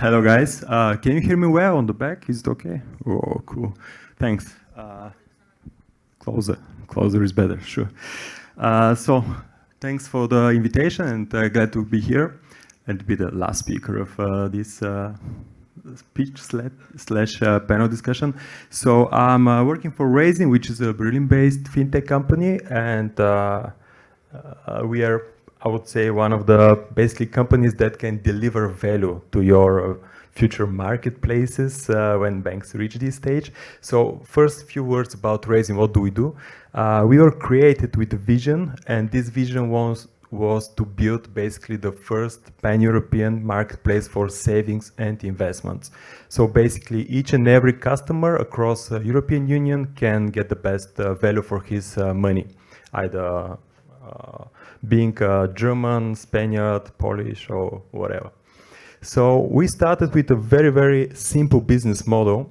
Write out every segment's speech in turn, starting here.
Hello, guys. Can you hear me well on the back? Is it okay? Oh, cool. Thanks. Closer. Closer is better, sure. So, thanks for the invitation and glad to be here and be the last speaker of this speech slash panel discussion. So, I'm working for Raisin, which is a Berlin-based fintech company, and we are, I would say, one of the basically companies that can deliver value to your future marketplaces when banks reach this stage. So first few words about Raisin. What do? We were created with a vision, and this vision was to build basically the first pan-European marketplace for savings and investments. So basically each and every customer across the European Union can get the best value for his money, either being German, Spaniard, Polish, or whatever. So we started with a very, very simple business model,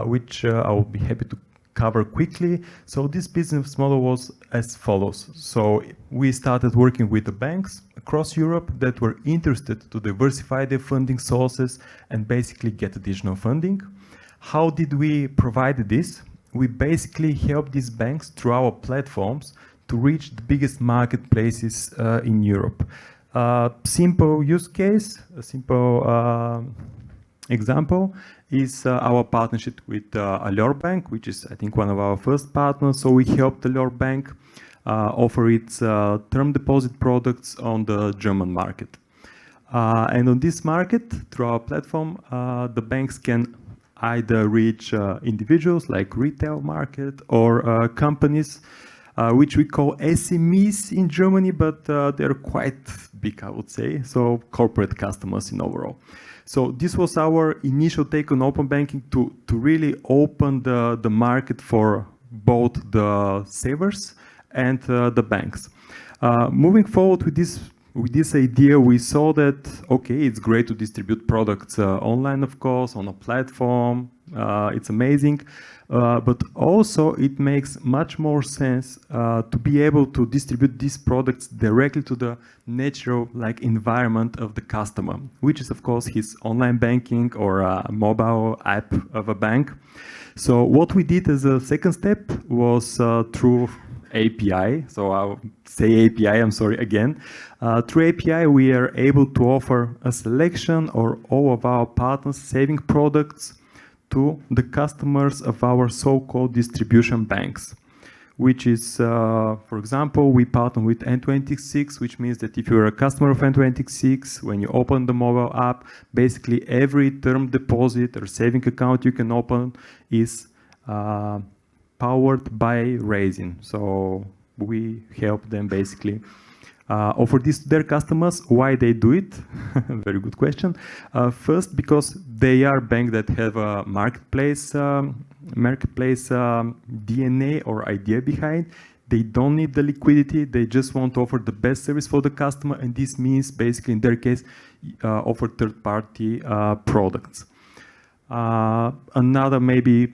which I will be happy to cover quickly. So this business model was as follows. So we started working with the banks across Europe that were interested to diversify their funding sources and basically get additional funding. How did we provide this? We basically helped these banks through our platforms to reach the biggest marketplaces in Europe. Simple use case, a simple example is our partnership with Allure Bank, which is, I think, one of our first partners. So we helped Allure Bank offer its term deposit products on the German market. And on this market, through our platform, the banks can either reach individuals like retail market or companies, which we call SMEs in Germany, but they're quite big, I would say. So corporate customers in overall. So this was our initial take on open banking to really open the market for both the savers and the banks. Moving forward with this idea, we saw that, okay, it's great to distribute products online, of course, on a platform. It's amazing. But also it makes much more sense to be able to distribute these products directly to the natural environment of the customer, which is of course his online banking or a mobile app of a bank. So what we did as a second step was through API. So I'll say API, I'm sorry again. Through API, we are able to offer a selection or all of our partners saving products to the customers of our so-called distribution banks, which is, for example, we partner with N26, which means that if you're a customer of N26, when you open the mobile app, basically every term deposit or saving account you can open is powered by Raisin. So we help them basically offer this to their customers. Why they do it? Very good question. First, because they are banks that have a marketplace DNA or idea behind. They don't need the liquidity. They just want to offer the best service for the customer, and this means basically in their case offer third-party products. Another maybe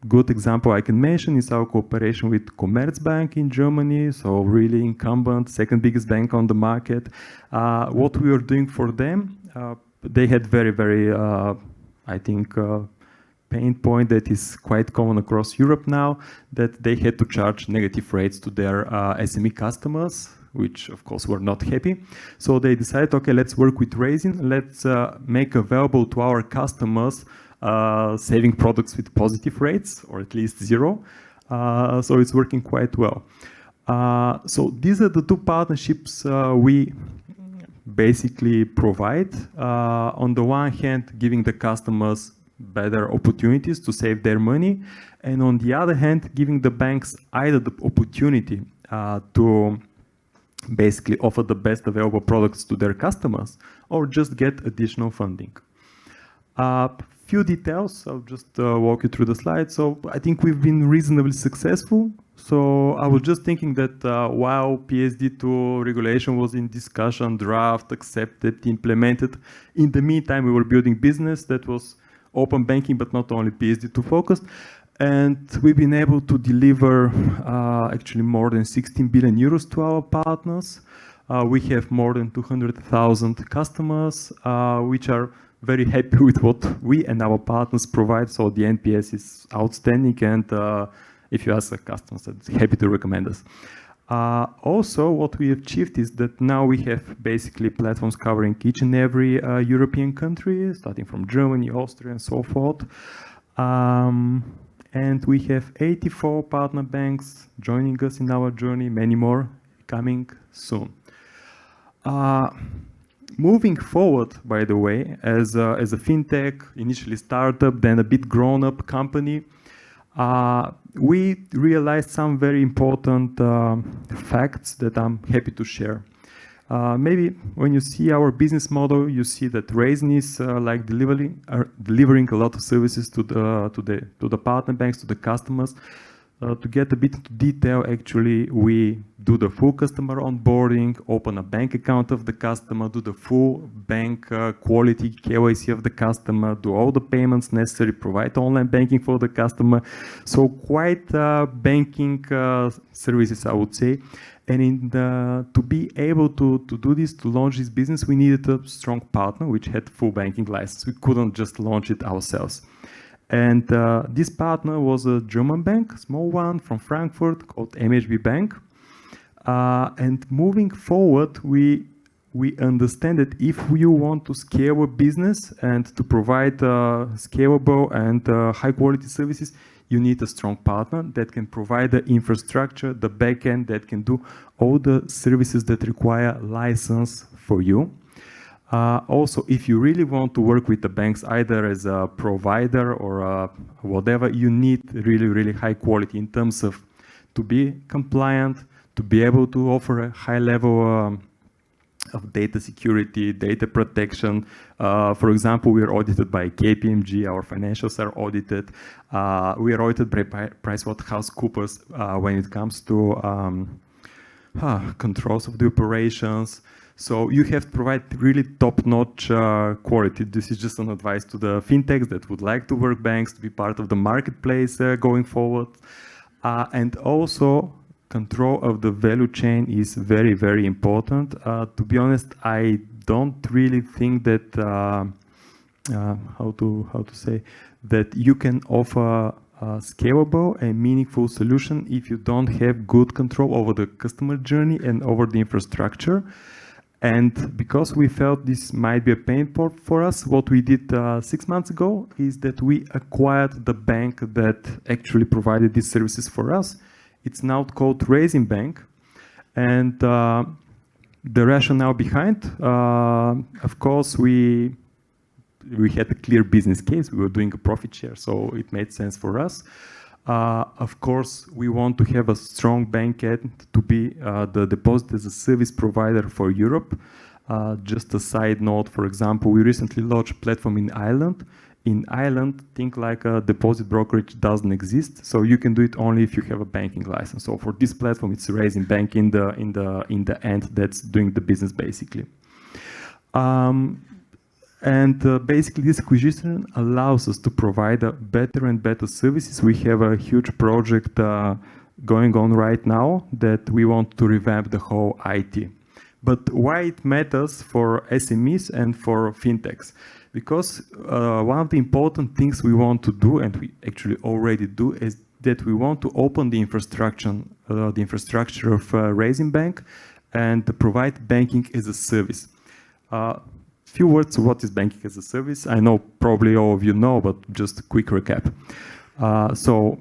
good example I can mention is our cooperation with Commerzbank in Germany, so really incumbent, second biggest bank on the market. What we were doing for them, they had very, very, I think, pain point that is quite common across Europe now, that they had to charge negative rates to their SME customers, which of course were not happy. So they decided, okay, let's work with Raisin, let's make available to our customers saving products with positive rates, or at least zero. So it's working quite well. So these are the two partnerships we basically provide. On the one hand, giving the customers better opportunities to save their money, and on the other hand, giving the banks either the opportunity to basically offer the best available products to their customers, or just get additional funding. Few details, I'll just walk you through the slides. So I think we've been reasonably successful. So I was just thinking that while PSD2 regulation was in discussion, draft, accepted, implemented, in the meantime we were building business that was open banking, but not only PSD2 focused. And we've been able to deliver actually more than 16 billion euros to our partners. We have more than 200,000 customers, which are very happy with what we and our partners provide. So the NPS is outstanding, and if you ask the customers, they're happy to recommend us. Also, what we achieved is that now we have basically platforms covering each and every European country, starting from Germany, Austria, and so forth. And we have 84 partner banks joining us in our journey, many more coming soon. Moving forward, by the way, as a fintech, initially startup, then a bit grown-up company, we realized some very important facts that I'm happy to share. Maybe when you see our business model, you see that Raisin is like delivering a lot of services to the partner banks, to the customers. To get a bit into detail, actually, we do the full customer onboarding, open a bank account of the customer, do the full bank quality KYC of the customer, do all the payments necessary, provide online banking for the customer. So quite banking services, I would say. And to be able to do this, to launch this business, we needed a strong partner which had full banking license. We couldn't just launch it ourselves. And this partner was a German bank, a small one from Frankfurt called MHB Bank. And moving forward, we understand that if you want to scale a business and to provide scalable and high quality services, you need a strong partner that can provide the infrastructure, the backend, that can do all the services that require license for you. Also, if you really want to work with the banks, either as a provider or whatever, you need really, really high quality in terms of to be compliant, to be able to offer a high level of data security, data protection. For example, we are audited by KPMG, our financials are audited. We are audited by PricewaterhouseCoopers when it comes to controls of the operations. So you have to provide really top-notch quality. This is just an advice to the fintechs that would like to work banks, to be part of the marketplace going forward. And also, control of the value chain is very, very important. To be honest, I don't really think that, how to say, that you can offer a scalable and meaningful solution if you don't have good control over the customer journey and over the infrastructure. And because we felt this might be a pain point for us, what we did 6 months ago is that we acquired the bank that actually provided these services for us. It's now called Raisin Bank. And the rationale behind, of course, we had a clear business case. We were doing a profit share, so it made sense for us. Of course, we want to have a strong bank end to be the deposit as a service provider for Europe. Just a side note, for example, we recently launched a platform in Ireland. In Ireland, think like a deposit brokerage doesn't exist, so you can do it only if you have a banking license. So for this platform, it's Raisin Bank in the end that's doing the business basically. Basically, this acquisition allows us to provide better and better services. We have a huge project going on right now that we want to revamp the whole IT. But why it matters for SMEs and for fintechs? Because one of the important things we want to do, and we actually already do, is that we want to open the infrastructure of Raisin Bank and provide banking as a service. Few words, what is banking as a service? I know probably all of you know, but just a quick recap. So,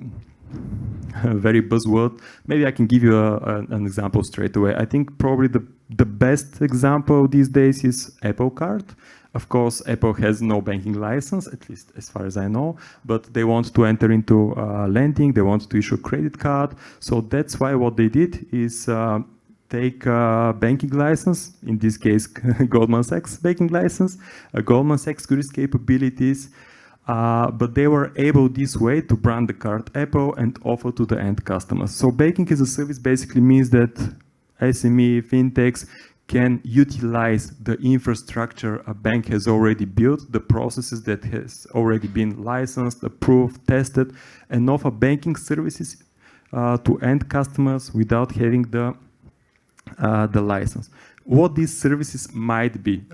a very buzzword. Maybe I can give you an example straight away. I think probably the best example these days is Apple Card. Of course, Apple has no banking license, at least as far as I know, but they want to enter into lending, they want to issue a credit card. So that's why what they did is take a banking license, in this case, Goldman Sachs banking license, Goldman Sachs risk capabilities, but they were able this way to brand the card Apple and offer to the end customers. So banking as a service basically means that SME, fintechs can utilize the infrastructure a bank has already built, the processes that has already been licensed, approved, tested, and offer banking services to end customers without having the license. what these services might be,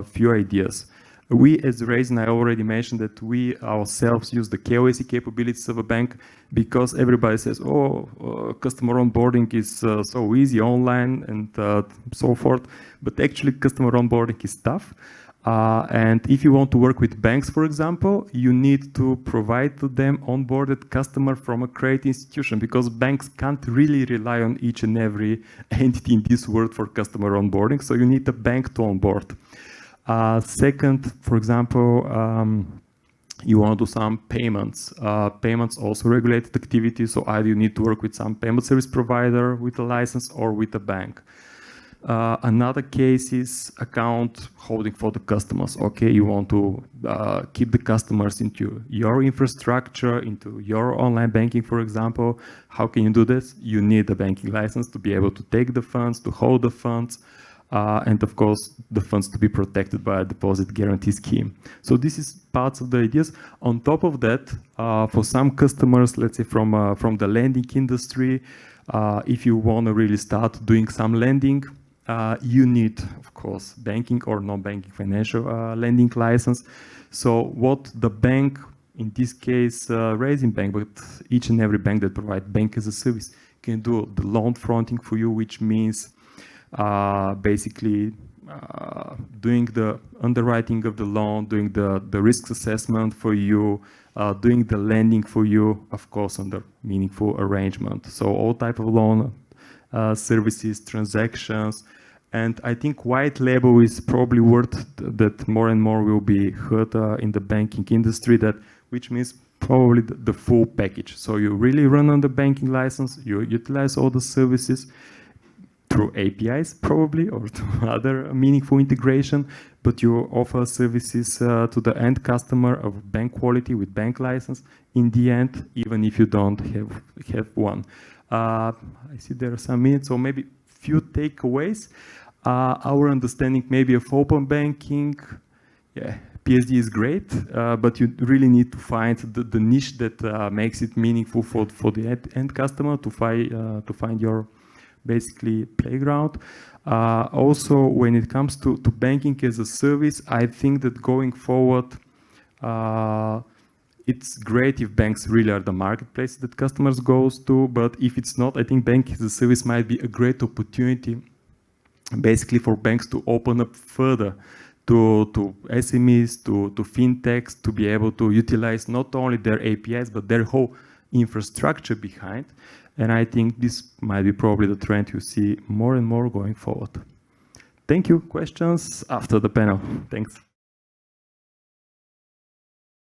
few ideas. We, as Raisin, I already mentioned that we ourselves use the KYC capabilities of a bank because everybody says, customer onboarding is so easy online and so forth. But actually, customer onboarding is tough. And if you want to work with banks, for example, you need to provide to them onboarded customer from a credit institution because banks can't really rely on each and every entity in this world for customer onboarding. So you need a bank to onboard. Second, for example, you want to do some payments. Payments also regulated activities, so either you need to work with some payment service provider with a license or with a bank. Another case is account holding for the customers. Okay, you want to keep the customers into your infrastructure, into your online banking, for example. How can you do this? You need a banking license to be able to take the funds, to hold the funds, and of course, the funds to be protected by a deposit guarantee scheme. So this is parts of the ideas. On top of that, for some customers, let's say from the lending industry, if you want to really start doing some lending, you need, of course, banking or non-banking financial lending license. So what the bank, in this case, Raisin Bank, but each and every bank that provides bank as a service can do the loan fronting for you, which means basically doing the underwriting of the loan, doing the risk assessment for you, doing the lending for you, of course, under meaningful arrangement. So all type of loan services, transactions, and I think white label is probably word that more and more will be heard in the banking industry, which means probably the full package. So you really run on the banking license, you utilize all the services through APIs probably or to other meaningful integration, but you offer services to the end customer of bank quality with bank license in the end, even if you don't have one. I see there are some minutes, so maybe few takeaways. Our understanding maybe of open banking, yeah, PSD is great, but you really need to find the niche that makes it meaningful for the end customer to find your basically playground. Also, when it comes to banking as a service, I think that going forward, it's great if banks really are the marketplace that customers goes to, but if it's not, I think banking as a service might be a great opportunity basically for banks to open up further to SMEs, to fintechs, to be able to utilize not only their APIs, but their whole infrastructure behind. And I think this might be probably the trend you see more and more going forward. Thank you. Questions after the panel. Thanks.